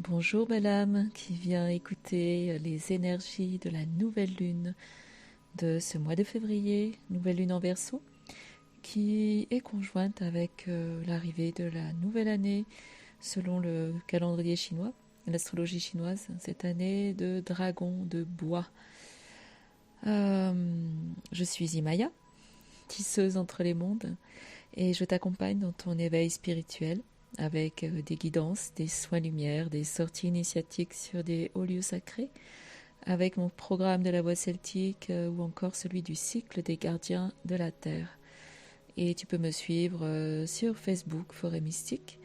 Bonjour belle âme qui vient écouter les énergies de la nouvelle lune de ce mois de février, nouvelle lune en Verseau, qui est conjointe avec l'arrivée de la nouvelle année selon le calendrier chinois, l'astrologie chinoise, cette année de dragon de bois. Je suis Imaya, tisseuse entre les mondes, et je t'accompagne dans ton éveil spirituel avec des guidances, des soins lumière, des sorties initiatiques sur des hauts lieux sacrés, avec mon programme de la voix celtique ou encore celui du cycle des gardiens de la Terre. Et tu peux me suivre sur Facebook, Forêt Mystique,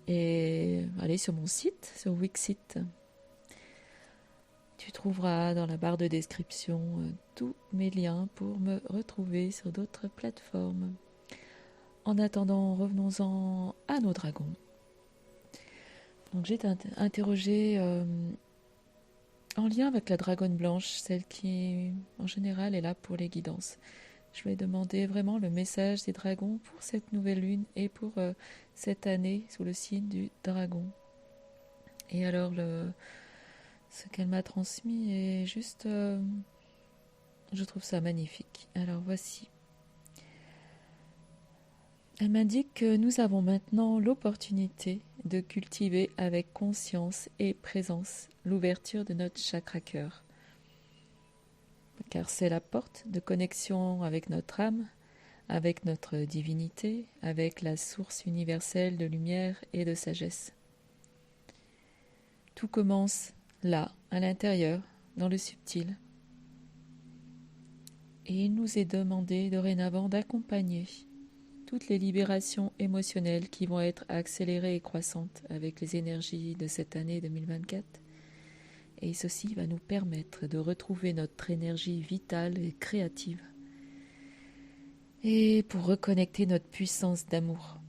et aller sur mon site, sur Wixit. Tu trouveras dans la barre de description tous mes liens pour me retrouver sur d'autres plateformes. En attendant, revenons-en à nos dragons. Donc j'ai été interrogée en lien avec la dragonne blanche, celle qui en général est là pour les guidances. Je vais demander vraiment le message des dragons pour cette nouvelle lune et pour cette année sous le signe du dragon. Et alors ce qu'elle m'a transmis est juste, je trouve ça magnifique. Alors voici. Elle m'indique que nous avons maintenant l'opportunité de cultiver avec conscience et présence l'ouverture de notre chakra-cœur. Car c'est la porte de connexion avec notre âme, avec notre divinité, avec la source universelle de lumière et de sagesse. Tout commence là, à l'intérieur, dans le subtil. Et il nous est demandé dorénavant d'accompagner toutes les libérations émotionnelles qui vont être accélérées et croissantes avec les énergies de cette année 2024. Et ceci va nous permettre de retrouver notre énergie vitale et créative. Et pour reconnecter notre puissance d'amour,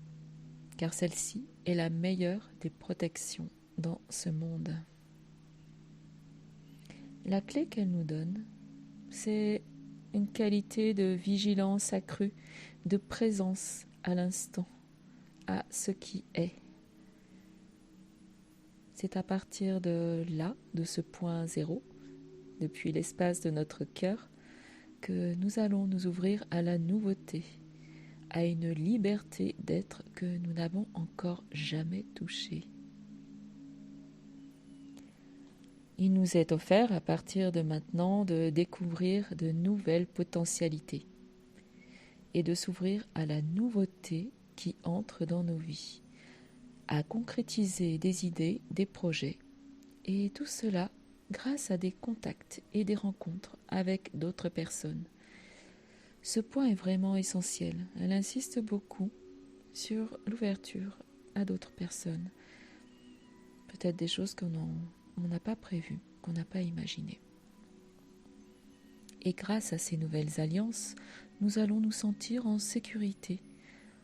car celle-ci est la meilleure des protections dans ce monde. La clé qu'elle nous donne, c'est une qualité de vigilance accrue, de présence à l'instant, à ce qui est. C'est à partir de là, de ce point zéro, depuis l'espace de notre cœur, que nous allons nous ouvrir à la nouveauté, à une liberté d'être que nous n'avons encore jamais touchée. Il nous est offert à partir de maintenant de découvrir de nouvelles potentialités et de s'ouvrir à la nouveauté qui entre dans nos vies, à concrétiser des idées, des projets, et tout cela grâce à des contacts et des rencontres avec d'autres personnes. Ce point est vraiment essentiel. Elle insiste beaucoup sur l'ouverture à d'autres personnes. Peut-être des choses qu'on n'a pas prévues, qu'on n'a pas imaginées. Et grâce à ces nouvelles alliances, nous allons nous sentir en sécurité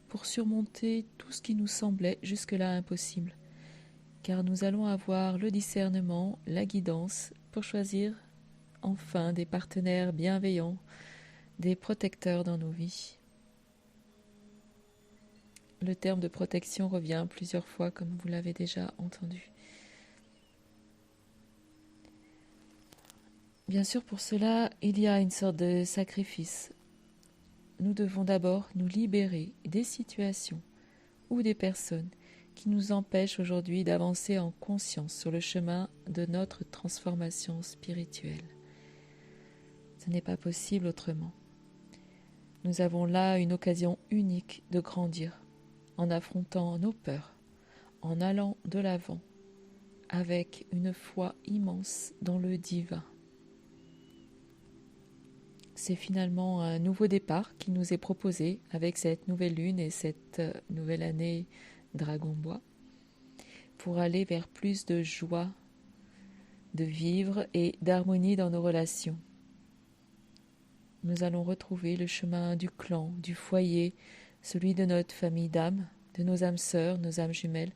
pour surmonter tout ce qui nous semblait jusque-là impossible. Car nous allons avoir le discernement, la guidance pour choisir enfin des partenaires bienveillants, des protecteurs dans nos vies. Le terme de protection revient plusieurs fois, comme vous l'avez déjà entendu. Bien sûr, pour cela, il y a une sorte de sacrifice. Nous devons d'abord nous libérer des situations ou des personnes qui nous empêchent aujourd'hui d'avancer en conscience sur le chemin de notre transformation spirituelle. Ce n'est pas possible autrement. Nous avons là une occasion unique de grandir en affrontant nos peurs, en allant de l'avant avec une foi immense dans le divin. C'est finalement un nouveau départ qui nous est proposé avec cette nouvelle lune et cette nouvelle année Dragon Bois pour aller vers plus de joie, de vivre et d'harmonie dans nos relations. Nous allons retrouver le chemin du clan, du foyer, celui de notre famille d'âmes, de nos âmes sœurs, nos âmes jumelles.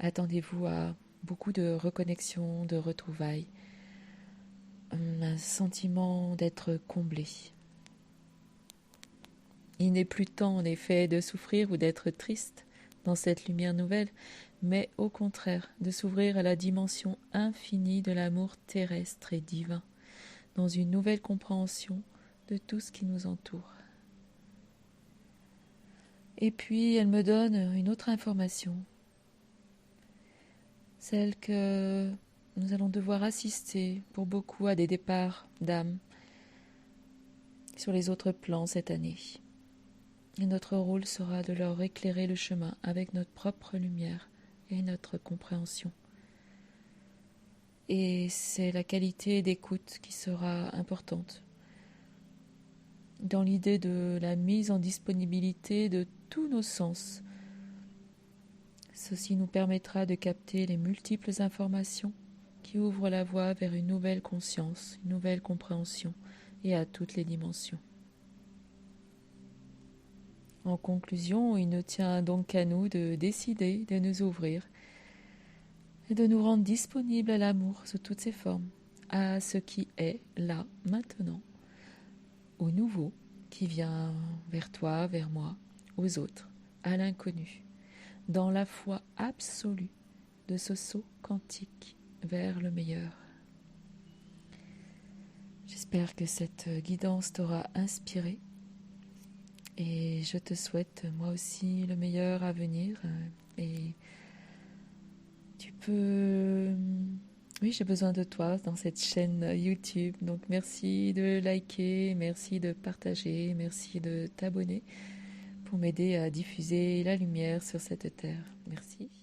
Attendez-vous à beaucoup de reconnexion, de retrouvailles, un sentiment d'être comblé. Il n'est plus temps en effet de souffrir ou d'être triste dans cette lumière nouvelle, mais au contraire de s'ouvrir à la dimension infinie de l'amour terrestre et divin, dans une nouvelle compréhension de tout ce qui nous entoure. Et puis elle me donne une autre information, celle que nous allons devoir assister pour beaucoup à des départs d'âmes sur les autres plans cette année. Et notre rôle sera de leur éclairer le chemin avec notre propre lumière et notre compréhension. Et c'est la qualité d'écoute qui sera importante dans l'idée de la mise en disponibilité de tous nos sens. Ceci nous permettra de capter les multiples informations qui ouvrent la voie vers une nouvelle conscience, une nouvelle compréhension et à toutes les dimensions. En conclusion, il ne tient donc qu'à nous de décider de nous ouvrir et de nous rendre disponibles à l'amour sous toutes ses formes, à ce qui est là, maintenant, au nouveau qui vient vers toi, vers moi, aux autres, à l'inconnu, dans la foi absolue de ce saut quantique vers le meilleur. J'espère que cette guidance t'aura inspiré et je te souhaite moi aussi le meilleur à venir. Et tu peux... Oui, j'ai besoin de toi dans cette chaîne YouTube. Donc merci de liker, merci de partager, merci de t'abonner pour m'aider à diffuser la lumière sur cette terre. Merci.